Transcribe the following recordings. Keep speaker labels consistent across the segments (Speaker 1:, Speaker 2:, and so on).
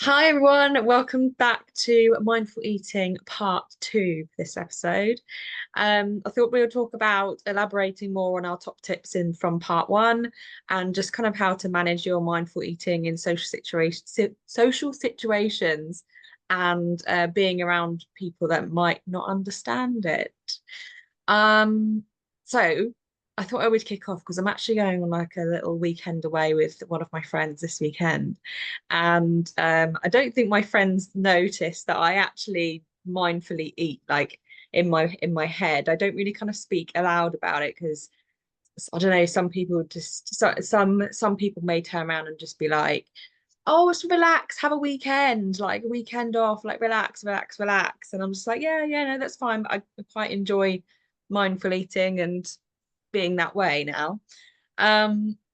Speaker 1: Hi everyone, welcome back to Mindful Eating Part 2 this episode. I thought we would talk about elaborating more on our top tips in from Part 1 and just kind of how to manage your mindful eating in social situations and being around people that might not understand it. Um, so I thought I would kick off because I'm actually going on like a little weekend away with one of my friends this weekend. And I don't think my friends notice that I actually mindfully eat like in my head. I don't really kind of speak aloud about it because I don't know, some people just some people may turn around and just be like, oh, just relax, have a weekend, like a weekend off, like relax, relax, relax. And I'm just like, yeah, yeah, no, that's fine. But I quite enjoy mindful eating and being that way now.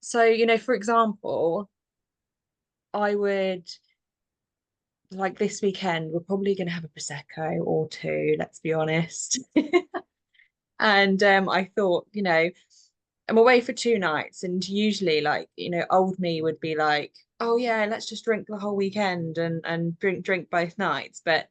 Speaker 1: So, for example, I would like this weekend, we're probably going to have a Prosecco or two, let's be honest. And I thought, I'm away for 2 nights, and usually, like, old me would be like, "Oh yeah, let's just drink the whole weekend and drink both nights." But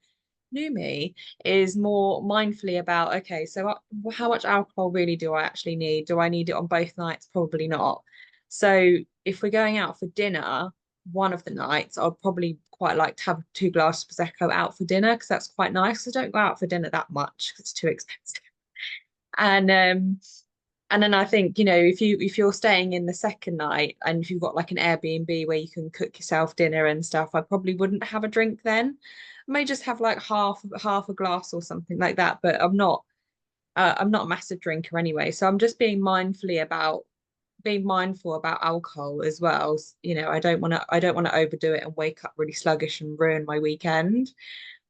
Speaker 1: new me is more mindfully about, okay, so how much alcohol really do I actually need? Do I need it on both nights? Probably not. So if we're going out for dinner, one of the nights, I'd probably quite like to have 2 glasses of Prosecco out for dinner because that's quite nice. I don't go out for dinner that much because it's too expensive. And then I think, if you're staying in the second night and if you've got like an Airbnb where you can cook yourself dinner and stuff, I probably wouldn't have a drink then. I may just have like half a glass or something like that, but I'm not a massive drinker anyway. So I'm just being mindful about alcohol as well. I don't want to overdo it and wake up really sluggish and ruin my weekend.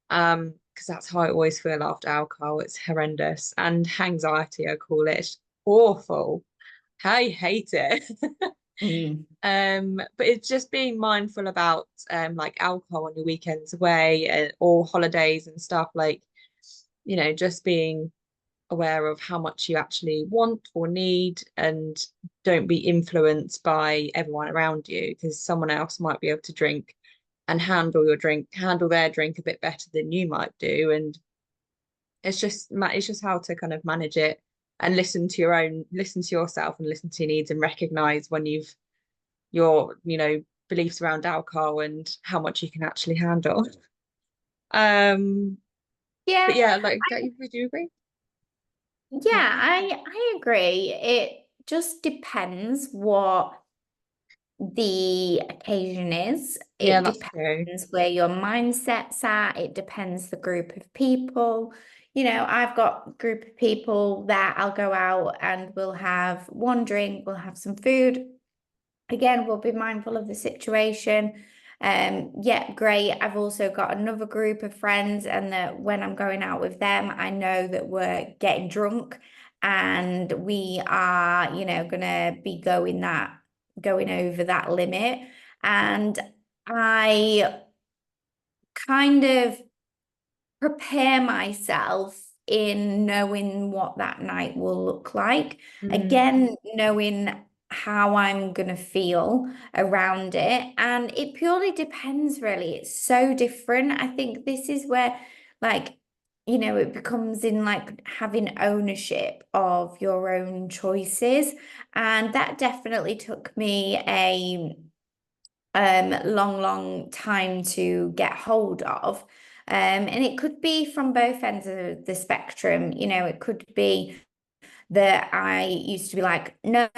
Speaker 1: Because that's how I always feel after alcohol. It's horrendous. And anxiety, I call it. It's awful. I hate it.
Speaker 2: Mm.
Speaker 1: But it's just being mindful about like alcohol on your weekends away or holidays and stuff, like, just being aware of how much you actually want or need, and don't be influenced by everyone around you because someone else might be able to drink and handle their drink a bit better than you might do. And it's just how to kind of manage it and listen to yourself and listen to your needs and recognize when your beliefs around alcohol and how much you can actually handle. Um, but
Speaker 2: Yeah,
Speaker 1: yeah, like, would you agree?
Speaker 2: yeah,
Speaker 1: Yeah.
Speaker 2: I agree. It just depends what the occasion is.
Speaker 1: Yeah,
Speaker 2: It
Speaker 1: that's true.
Speaker 2: depends where your mindset's at. It depends the group of people. I've got a group of people that I'll go out and we'll have one drink, we'll have some food. Again, we'll be mindful of the situation. Yeah, great. I've also got another group of friends, and that when I'm going out with them, I know that we're getting drunk and we are, gonna be going over that limit. And I kind of prepare myself in knowing what that night will look like.
Speaker 1: Mm.
Speaker 2: Again, knowing how I'm going to feel around it. And it purely depends, really. It's so different. I think this is where, like, it becomes in like having ownership of your own choices. And that definitely took me a long, long time to get hold of. And it could be from both ends of the spectrum. It could be that I used to be like, no,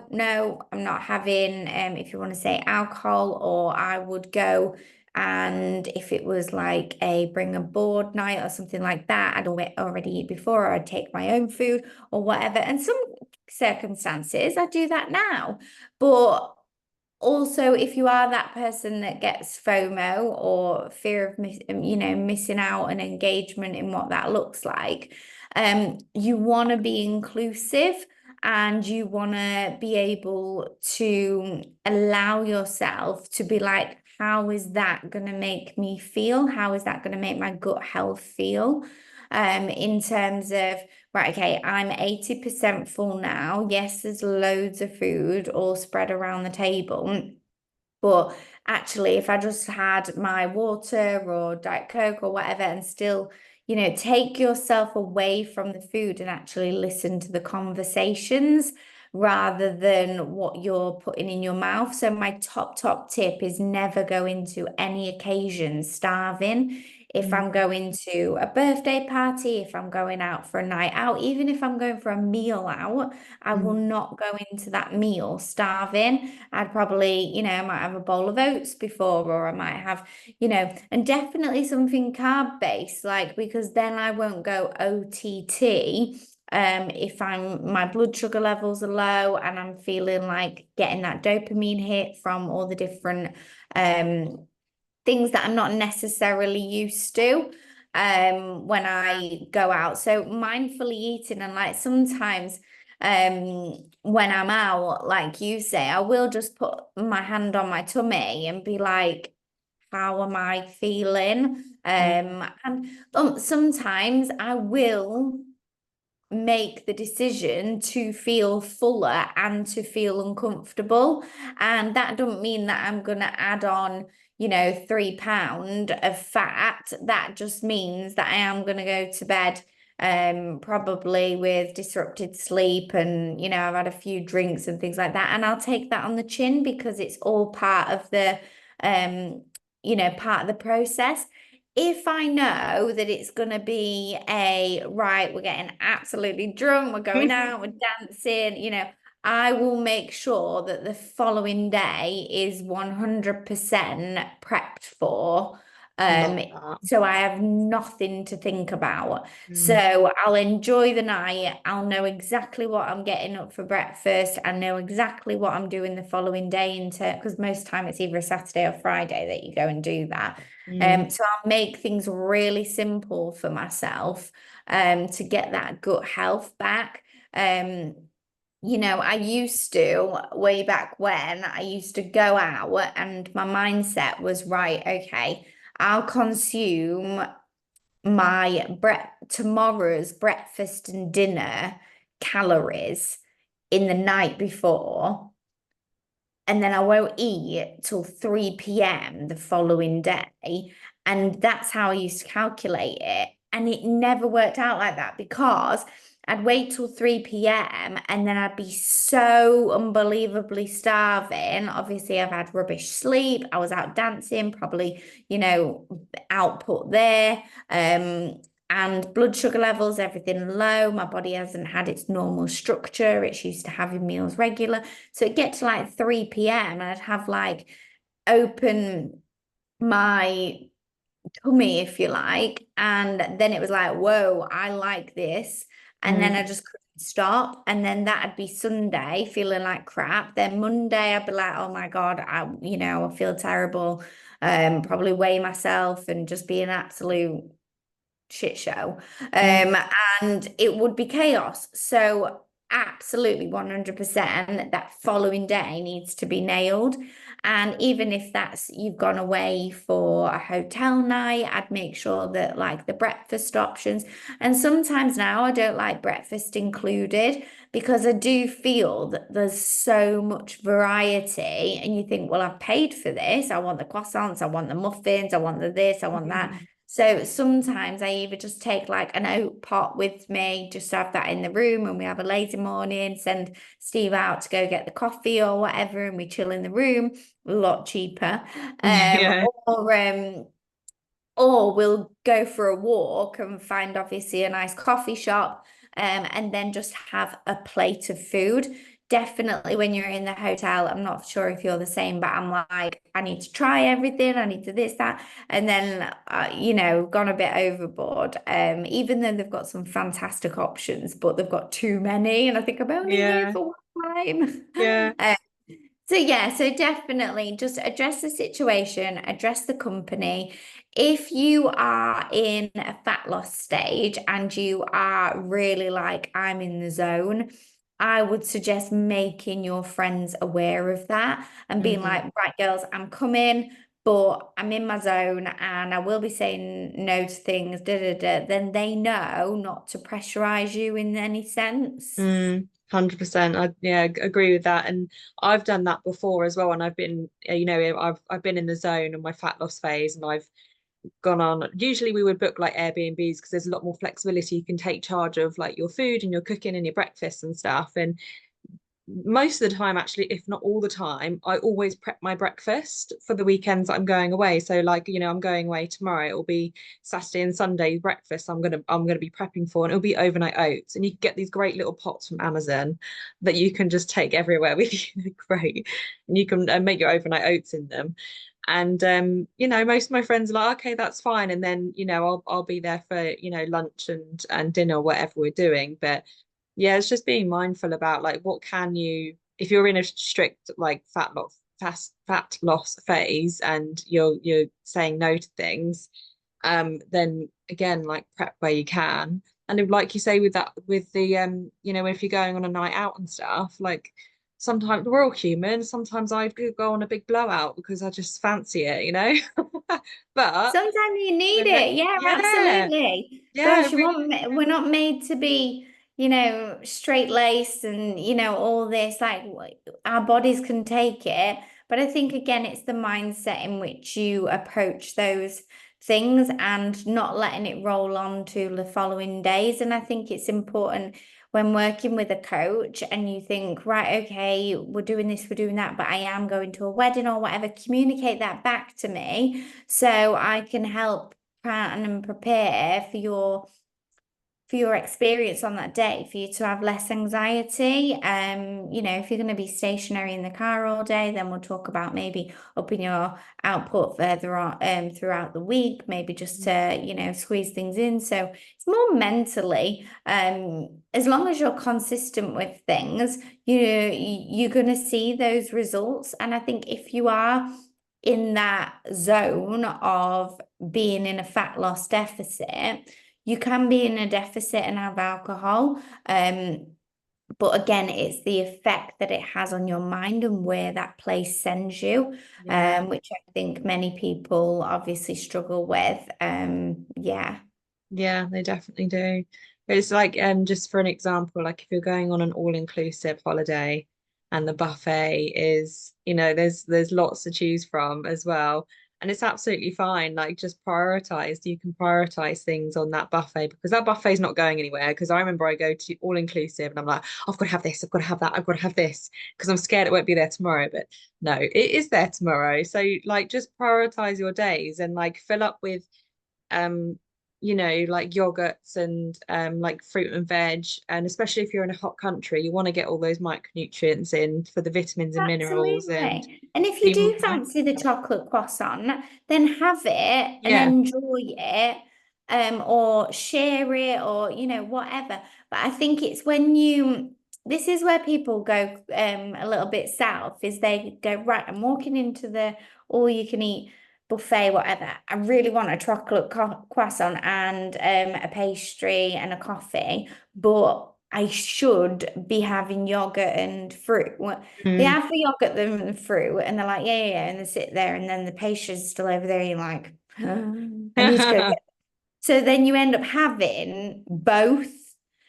Speaker 2: no, I'm not having, if you want to say alcohol, or I would go and if it was like a bring a board night or something like that, I'd already eat before, or I'd take my own food or whatever. And some circumstances, I do that now. But also, if you are that person that gets FOMO or fear of missing out on engagement in what that looks like, you want to be inclusive and you want to be able to allow yourself to be like, how is that going to make me feel? How is that going to make my gut health feel? In terms of, right, okay, I'm 80% full now. Yes, there's loads of food all spread around the table. But actually, if I just had my water or Diet Coke or whatever and still, take yourself away from the food and actually listen to the conversations rather than what you're putting in your mouth. So my top tip is never go into any occasion starving. If
Speaker 1: Mm,
Speaker 2: I'm going to a birthday party, if I'm going out for a night out, even if I'm going for a meal out, I will
Speaker 1: mm,
Speaker 2: not go into that meal starving. I'd probably, I might have a bowl of oats before, or I might have, and definitely something carb based, like, because then I won't go OTT. If my blood sugar levels are low and I'm feeling like getting that dopamine hit from all the different things that I'm not necessarily used to when I go out. So mindfully eating, and like sometimes when I'm out, like you say, I will just put my hand on my tummy and be like, how am I feeling?
Speaker 1: mm,
Speaker 2: And sometimes I will make the decision to feel fuller and to feel uncomfortable. And that doesn't mean that I'm going to add on, 3 pound of fat. That just means that I am going to go to bed probably with disrupted sleep, and I've had a few drinks and things like that, and I'll take that on the chin because it's all part of the part of the process. If I know that it's going to be right, we're getting absolutely drunk, we're going out, we're dancing, I will make sure that the following day is 100% prepped for.
Speaker 1: love
Speaker 2: Um,
Speaker 1: that.
Speaker 2: so I have nothing to think about.
Speaker 1: Mm,
Speaker 2: So I'll enjoy the night. I'll know exactly what I'm getting up for breakfast. I know exactly what I'm doing the following day into, because most time it's either a Saturday or Friday that you go and do that.
Speaker 1: mm,
Speaker 2: So I'll make things really simple for myself to get that gut health back. I used to, way back when, I used to go out and my mindset was, right, okay, I'll consume my tomorrow's breakfast and dinner calories in the night before, and then I won't eat till 3 p.m. the following day. And that's how I used to calculate it. And it never worked out like that because I'd wait till 3 p.m. and then I'd be so unbelievably starving. Obviously, I've had rubbish sleep. I was out dancing, probably, output there. And blood sugar levels, everything low. My body hasn't had its normal structure. It's used to having meals regular. So it'd get to like 3 p.m. and I'd have like open my tummy, if you like. And then it was like, whoa, I like this. And then I
Speaker 1: mm,
Speaker 2: just couldn't stop. And then that'd be Sunday, feeling like crap. Then Monday, I'd be like, oh my God, I feel terrible. Probably weigh myself and just be an absolute shit show.
Speaker 1: mm,
Speaker 2: And it would be chaos. So absolutely 100% that following day needs to be nailed. And even if that's you've gone away for a hotel night, I'd make sure that like the breakfast options. And sometimes now I don't like breakfast included because I do feel that there's so much variety. And you think, well, I've paid for this. I want the croissants, I want the muffins, I want the this, I want that.
Speaker 1: mm,
Speaker 2: So sometimes I either just take like an oat pot with me, just to have that in the room, and we have a lazy morning, send Steve out to go get the coffee or whatever, and we chill in the room, a lot cheaper. Um,
Speaker 1: yeah.
Speaker 2: or um, or we'll go for a walk and find obviously a nice coffee shop, and then just have a plate of food. Definitely when you're in the hotel, I'm not sure if you're the same, but I'm like, I need to try everything. I need to this, that. And then, gone a bit overboard. Even though they've got some fantastic options, but they've got too many. And I think I'm only here
Speaker 1: Yeah.
Speaker 2: for one time.
Speaker 1: Yeah.
Speaker 2: So yeah, so definitely just address the situation, address the company. If you are in a fat loss stage and you are really like, I'm in the zone, I would suggest making your friends aware of that and being
Speaker 1: Mm,
Speaker 2: like, right, girls, I'm coming, but I'm in my zone and I will be saying no to things, da da da. Then they know not to pressurize you in any sense.
Speaker 1: mm. 100%. I yeah, agree with that. And I've done that before as well. And I've been, I've been in the zone on my fat loss phase, and I've gone on. Usually we would book like Airbnbs because there's a lot more flexibility. You can take charge of like your food and your cooking and your breakfast and stuff. And most of the time, actually, if not all the time, I always prep my breakfast for the weekends I'm going away. So like, I'm going away tomorrow. It'll be Saturday and Sunday breakfast I'm gonna be prepping for, and it'll be overnight oats. And you can get these great little pots from Amazon that you can just take everywhere with you. They're great. And you can make your overnight oats in them. And most of my friends are like, okay, that's fine. And then, I'll be there for, lunch and dinner, whatever we're doing. But yeah, it's just being mindful about like what can you, if you're in a strict like fat loss phase and you're saying no to things, then again like prep where you can. And if, like you say with that with the if you're going on a night out and stuff, like sometimes we're all human. Sometimes I do go on a big blowout because I just fancy it. But
Speaker 2: Sometimes you need
Speaker 1: when
Speaker 2: it. Yeah,
Speaker 1: yeah,
Speaker 2: absolutely.
Speaker 1: yeah,
Speaker 2: Gosh,
Speaker 1: it really
Speaker 2: we're not made to be, straight-laced and, all this. Like our bodies can take it. But I think again, it's the mindset in which you approach those things and not letting it roll on to the following days. And I think it's important when working with a coach and you think, right, okay, we're doing this, we're doing that, but I am going to a wedding or whatever, communicate that back to me so I can help plan and prepare for your experience on that day, for you to have less anxiety. If you're going to be stationary in the car all day, then we'll talk about maybe upping your output further on throughout the week, maybe just to, squeeze things in. So it's more mentally, as long as you're consistent with things, you're going to see those results. And I think if you are in that zone of being in a fat loss deficit, you can be in a deficit and have alcohol. But again, it's the effect that it has on your mind and where that place sends you,
Speaker 1: yeah.
Speaker 2: which I think many people obviously struggle with. Yeah.
Speaker 1: Yeah, they definitely do. It's like just for an example, like if you're going on an all-inclusive holiday and the buffet is, there's lots to choose from as well. And it's absolutely fine. Like just prioritize. You can prioritize things on that buffet because that buffet's not going anywhere. Because I remember I go to all-inclusive and I'm like, I've got to have this, I've got to have that, I've got to have this because I'm scared it won't be there tomorrow. But no, it is there tomorrow. So like just prioritize your days and like fill up with um like yogurts and like fruit and veg, and especially if you're in a hot country you want to get all those micronutrients in for the vitamins and minerals and
Speaker 2: Absolutely. And if you
Speaker 1: be
Speaker 2: do
Speaker 1: mindful.
Speaker 2: fancy the chocolate croissant, then have it and
Speaker 1: Yeah.
Speaker 2: enjoy it, or share it or, whatever. But I think it's when this is where people go a little bit south, is they go, right, I'm walking into the all you can eat buffet, whatever. I really want a chocolate croissant and a pastry and a coffee, but I should be having yogurt and fruit. They
Speaker 1: Mm.
Speaker 2: have the yogurt and the fruit, and they're like, yeah, yeah, yeah, and they sit there, and then the pastry's still over there. And you're like, I need to go get. So then you end up having both.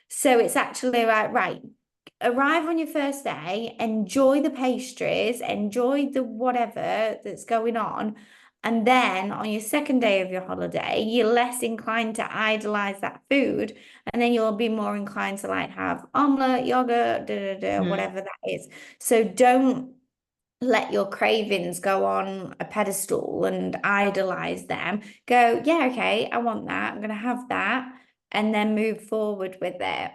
Speaker 2: So it's actually like, right, arrive on your first day, enjoy the pastries, enjoy the whatever that's going on. And then on your second day of your holiday, you're less inclined to idolize that food. And then you'll be more inclined to like have omelette, yogurt,
Speaker 1: Mm.
Speaker 2: whatever that is. So don't let your cravings go on a pedestal and idolize them. Go, yeah, okay, I want that. I'm going to have that. And then move forward with it.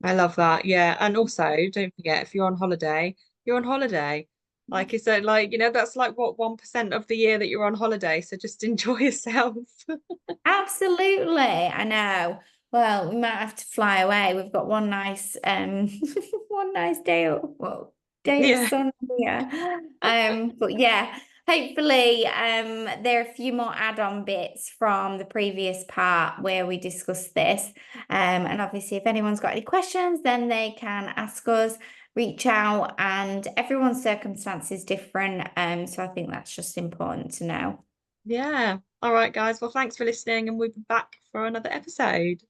Speaker 1: I love that. Yeah, and also don't forget if you're on holiday, you're on holiday. Like you said, like that's like what 1% of the year that you're on holiday, so just enjoy yourself.
Speaker 2: Absolutely, I know. Well, we might have to fly away. We've got one nice one nice day of
Speaker 1: Yeah.
Speaker 2: sun here. But yeah, hopefully there are a few more add-on bits from the previous part where we discussed this. And obviously if anyone's got any questions, then they can ask us, reach out, and everyone's circumstance is different. So I think that's just important to know.
Speaker 1: Yeah. All right, guys. Well, thanks for listening, and we'll be back for another episode.